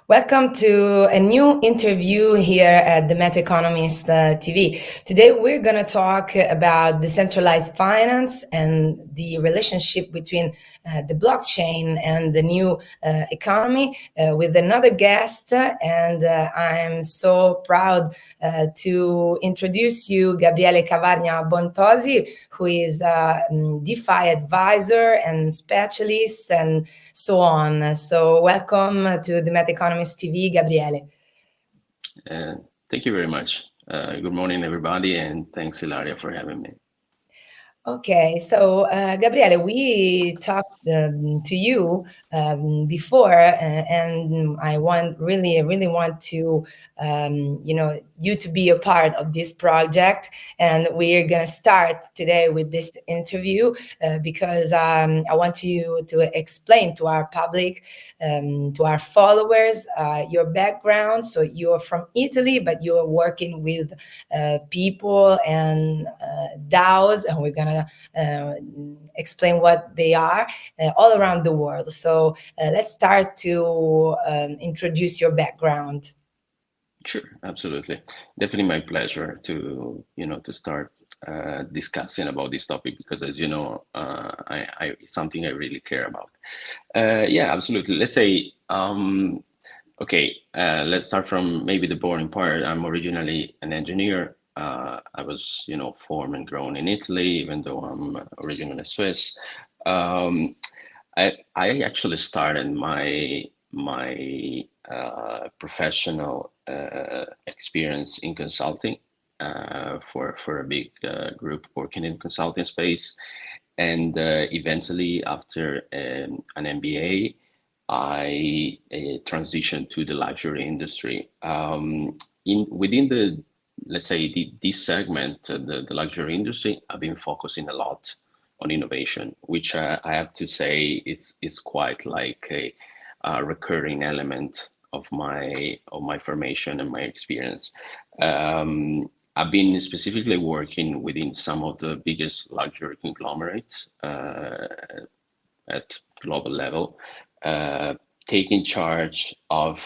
Welcome to a new interview here at the Meta Economist TV. Today we're going to talk about decentralized finance and the relationship between the blockchain and the new economy with another guest. And I'm so proud to introduce you Gabriele Cavargna Bontosi, who is a DeFi advisor and specialist and so on. So welcome to the Meta Economist TV, Gabriele. Thank you very much. Good morning, everybody, and thanks, Ilaria, for having me. Okay, so Gabriele, we talked to you before, and I really want to, you to be a part of this project. And we're gonna start today with this interview because I want you to explain to our public, to our followers, your background. So you're from Italy, but you're working with people and DAOs, and we're gonna explain what they are all around the world. So let's start to introduce your background. Sure, absolutely. Definitely my pleasure to start discussing about this topic because, as you know, it's something I really care about. Yeah, absolutely. Let's say, okay, let's start from maybe the boring part. I'm originally an engineer. I was, born and grown in Italy, even though I'm originally Swiss. I actually started my professional experience in consulting for a big group working in consulting space, and eventually after an MBA, I transitioned to the luxury industry. Within the, let's say, this segment, the luxury industry, I've been focusing a lot on innovation, which I have to say is quite like a recurring element of my formation and my experience. I've been specifically working within some of the biggest luxury conglomerates at global level, taking charge of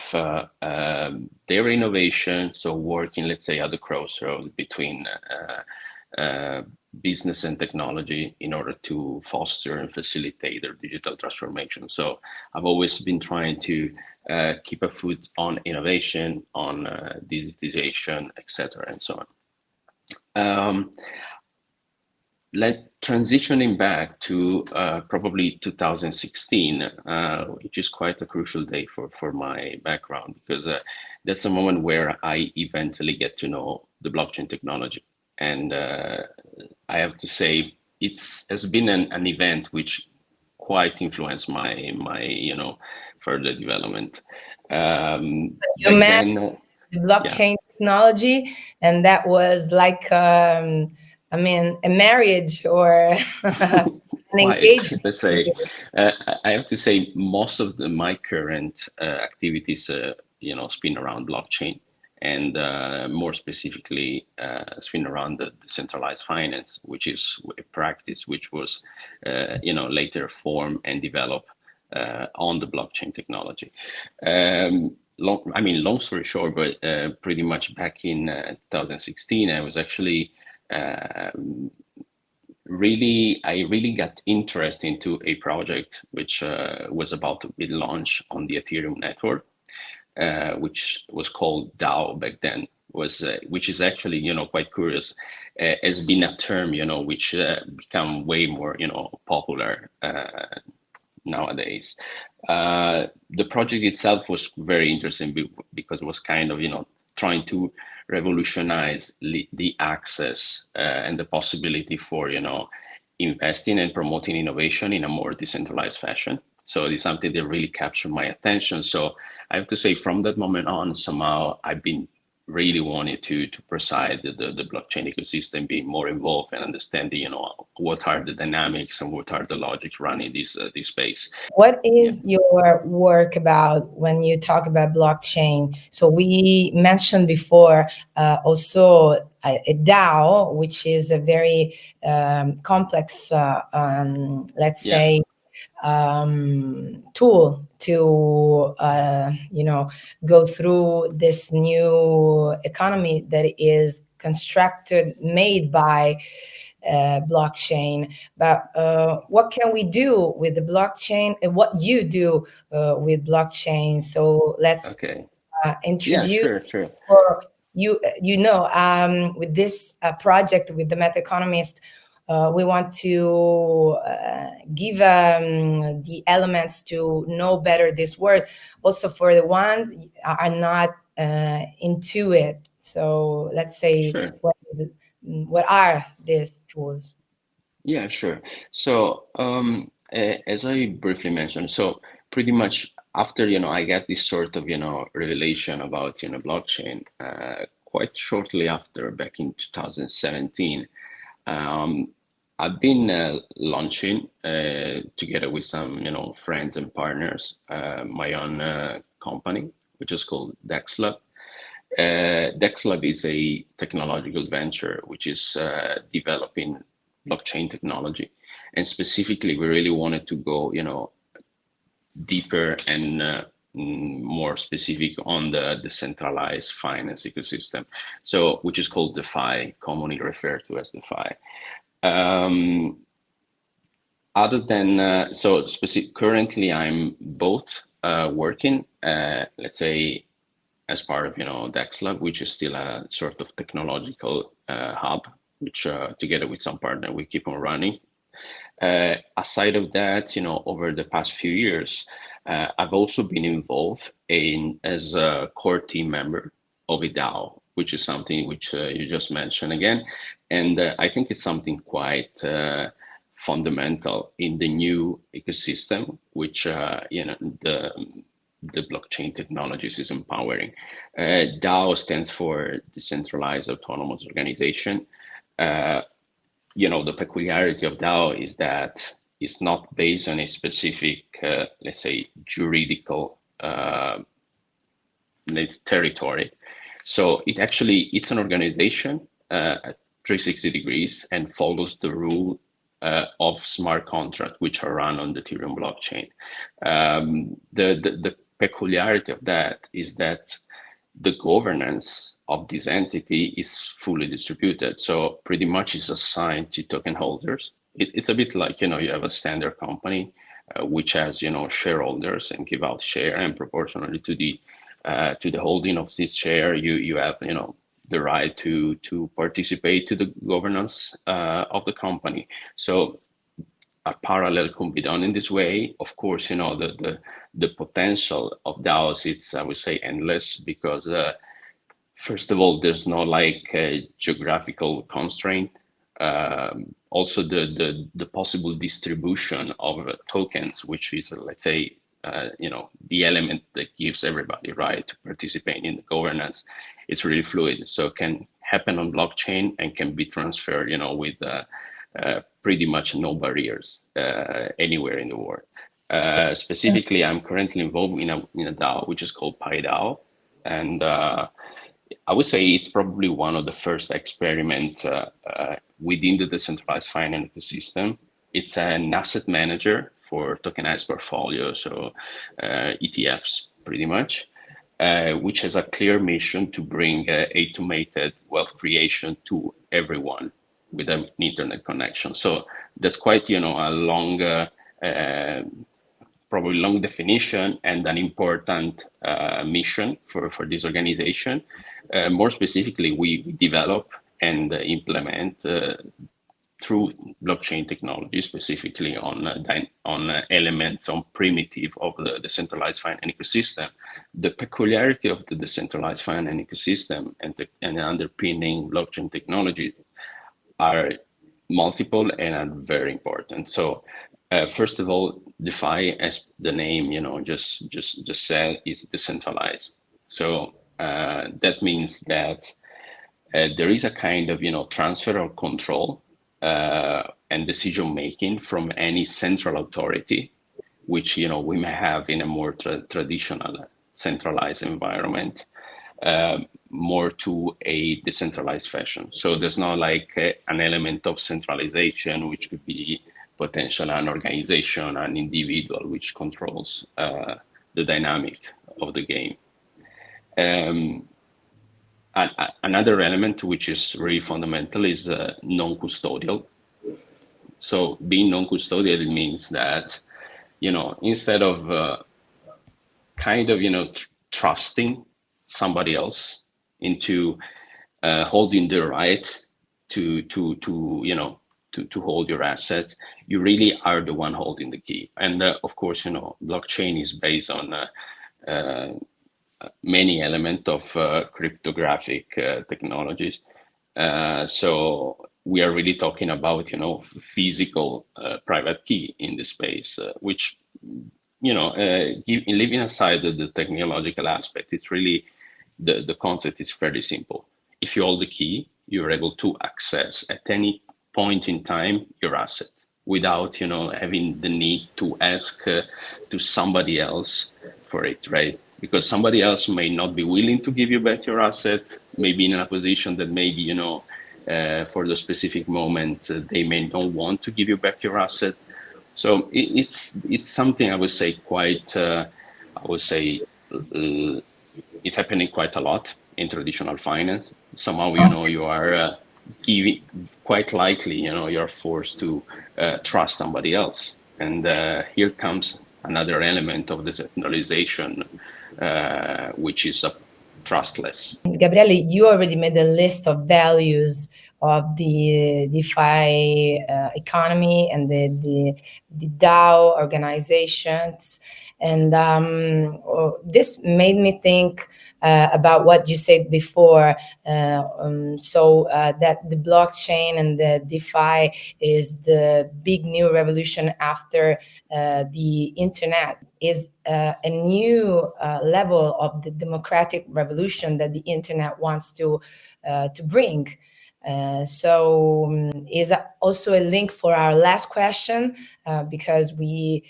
their innovation. So working, let's say, at the crossroads between business and technology in order to foster and facilitate their digital transformation. So I've always been trying to keep a foot on innovation, on digitization, etc., and so on. Transitioning back to probably 2016, which is quite a crucial day for my background, because that's a moment where I eventually get to know the blockchain technology. And I have to say, has been an event which quite influenced my further development. So you met the blockchain technology, and that was like a marriage or an engagement. Let's say, I have to say, most of my current activities, spin around blockchain, and more specifically, spin around the decentralized finance, which is a practice which was, later formed and developed on the blockchain technology. Long story short, but pretty much back in 2016, I was actually I really got interested into a project which was about to be launched on the Ethereum network, which was called DAO back then, which is actually, quite curious, has been a term, which become way more, popular nowadays. The project itself was very interesting because it was kind of, trying to revolutionize the access and the possibility for, investing and promoting innovation in a more decentralized fashion. So it's something that really captured my attention. So I have to say, from that moment on, somehow I've been really wanting to preside the blockchain ecosystem, being more involved and understanding, what are the dynamics and what are the logics running this space. What is your work about when you talk about blockchain? So we mentioned before also a DAO, which is a very complex, let's say, tool to go through this new economy that is constructed, made by blockchain. But what can we do with the blockchain, and what you do with blockchain? So let's introduce. Yeah, sure. Or with this project with the Meta Economist, we want to give the elements to know better this word, also for the ones are not into it. So let's say, sure. What are these tools? Yeah, sure. So as I briefly mentioned, so pretty much after I got this sort of revelation about blockchain, quite shortly after, back in 2017, I've been launching together with some friends and partners my own company, which is called Dexlab. Dexlab is a technological venture which is developing blockchain technology, and specifically we really wanted to go deeper and more specific on the decentralized finance ecosystem, so which is called DeFi, commonly referred to as DeFi. Other than currently I'm both working let's say as part of Dexlab, which is still a sort of technological hub, which together with some partner we keep on running. Aside of that, over the past few years, I've also been involved as a core team member of PieDAO, which is something which you just mentioned again, and I think it's something quite fundamental in the new ecosystem, which the blockchain technologies is empowering. DAO stands for Decentralized Autonomous Organization. The peculiarity of DAO is that it's not based on a specific, let's say, juridical territory. So it's an organization at 360 degrees and follows the rule of smart contracts, which are run on the Ethereum blockchain. The peculiarity of that is that the governance of this entity is fully distributed. So pretty much it's assigned to token holders. It's a bit like, you have a standard company which has, shareholders and give out share, and proportionally to the holding of this share, you have, the right to participate to the governance of the company. So a parallel can be done in this way. Of course, the potential of DAOs, it's, I would say, endless, because first of all, there's no geographical constraint. Also, the possible distribution of tokens, which is, let's say, the element that gives everybody right to participate in the governance, it's really fluid. So it can happen on blockchain and can be transferred, with pretty much no barriers anywhere in the world. Specifically, I'm currently involved in a DAO, which is called PieDAO. And I would say it's probably one of the first experiments within the decentralized finance ecosystem. It's an asset manager for tokenized portfolios, so ETFs, pretty much, which has a clear mission to bring automated wealth creation to everyone with an internet connection. So that's quite, a long, probably long definition and an important mission for this organization. More specifically, we develop and implement through blockchain technology, specifically on elements, on primitive of the decentralized finance ecosystem. The peculiarity of the decentralized finance ecosystem and the underpinning blockchain technology are multiple and are very important. So first of all, DeFi, as the name just said, is decentralized. So that means that there is a kind of transfer of control and decision making from any central authority, which we may have in a more traditional centralized environment, more to a decentralized fashion. So there's not an element of centralization, which could be potentially an organization, an individual which controls the dynamic of the game. Another element which is really fundamental is non-custodial. So being non-custodial means that, instead of kind of, trusting somebody else into holding the right to hold your asset, you really are the one holding the key. And of course, blockchain is based on many elements of cryptographic technologies. So we are really talking about, physical private key in the space, which, leaving aside the technological aspect, it's really, the concept is fairly simple. If you hold the key, you're able to access at any point in time your asset without, having the need to ask to somebody else for it, right? Because somebody else may not be willing to give you back your asset, maybe in a position that maybe, for the specific moment, they may not want to give you back your asset. So it's something I would say quite, it's happening quite a lot in traditional finance. Somehow, you are giving, quite likely, you're forced to trust somebody else. And here comes another element of decentralization, which is trustless. Gabriele, you already made a list of values of the DeFi economy and the DAO organizations. And this made me think about what you said before. That the blockchain and the DeFi is the big new revolution after the internet, is a new level of the democratic revolution that the internet wants to bring. Is also a link for our last question, because we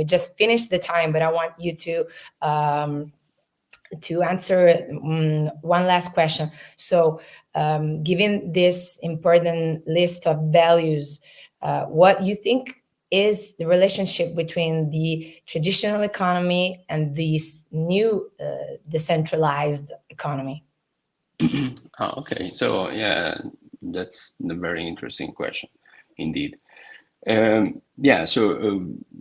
just finished the time, but I want you to answer one last question. So, given this important list of values, what you think is the relationship between the traditional economy and this new decentralized economy? Okay, so yeah, that's a very interesting question indeed.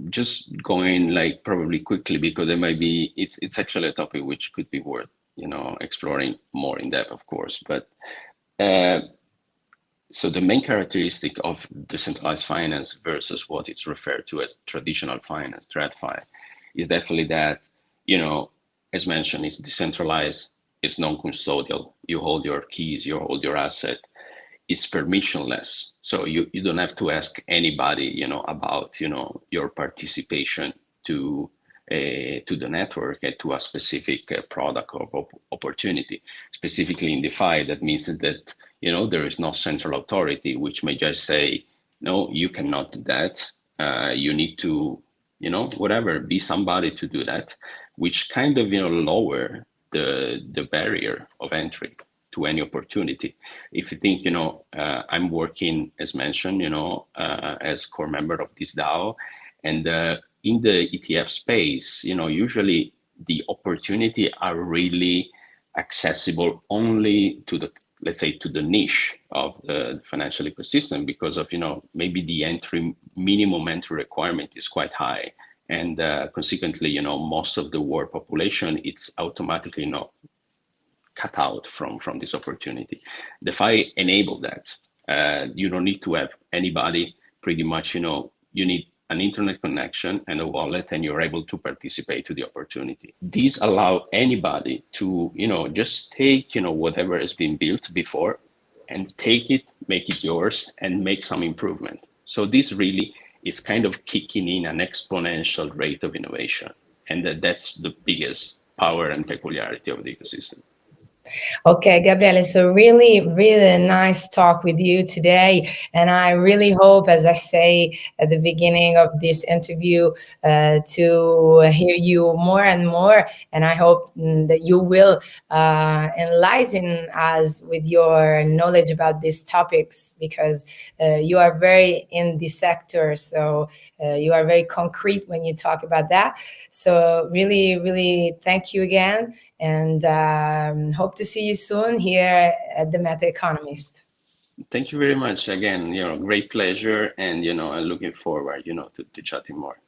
Just going like probably quickly, because there might be, it's actually a topic which could be worth, exploring more in depth, of course. But so the main characteristic of decentralized finance versus what it's referred to as traditional finance, TradFi, is definitely that, as mentioned, it's decentralized, it's non-custodial. You hold your keys, you hold your asset. It's permissionless, so you don't have to ask anybody, about, your participation to the network and to a specific product or opportunity. Specifically in DeFi, that means that, there is no central authority which may just say, no, you cannot do that. You need to, whatever, be somebody to do that, which kind of, lower the barrier of entry to any opportunity. If you think, I'm working, as mentioned, as core member of this DAO, and in the ETF space, usually the opportunity are really accessible only to the, let's say, to the niche of the financial ecosystem, because of, maybe the minimum entry requirement is quite high. And consequently, most of the world population, it's automatically not cut out from this opportunity. DeFi enable that. You don't need to have anybody, pretty much, you need an internet connection and a wallet, and you're able to participate to the opportunity. These allow anybody to, just take, whatever has been built before and take it, make it yours, and make some improvement. So this really is kind of kicking in an exponential rate of innovation. And that's the biggest power and peculiarity of the ecosystem. Okay, Gabriele, so really nice talk with you today. And I really hope, as I say at the beginning of this interview, to hear you more and more. And I hope that you will enlighten us with your knowledge about these topics, because you are very in the sector. So you are very concrete when you talk about that. So really thank you again, and hope to see you soon here at the Meta Economist. Thank you very much again. Great pleasure, and I'm looking forward, to chatting more.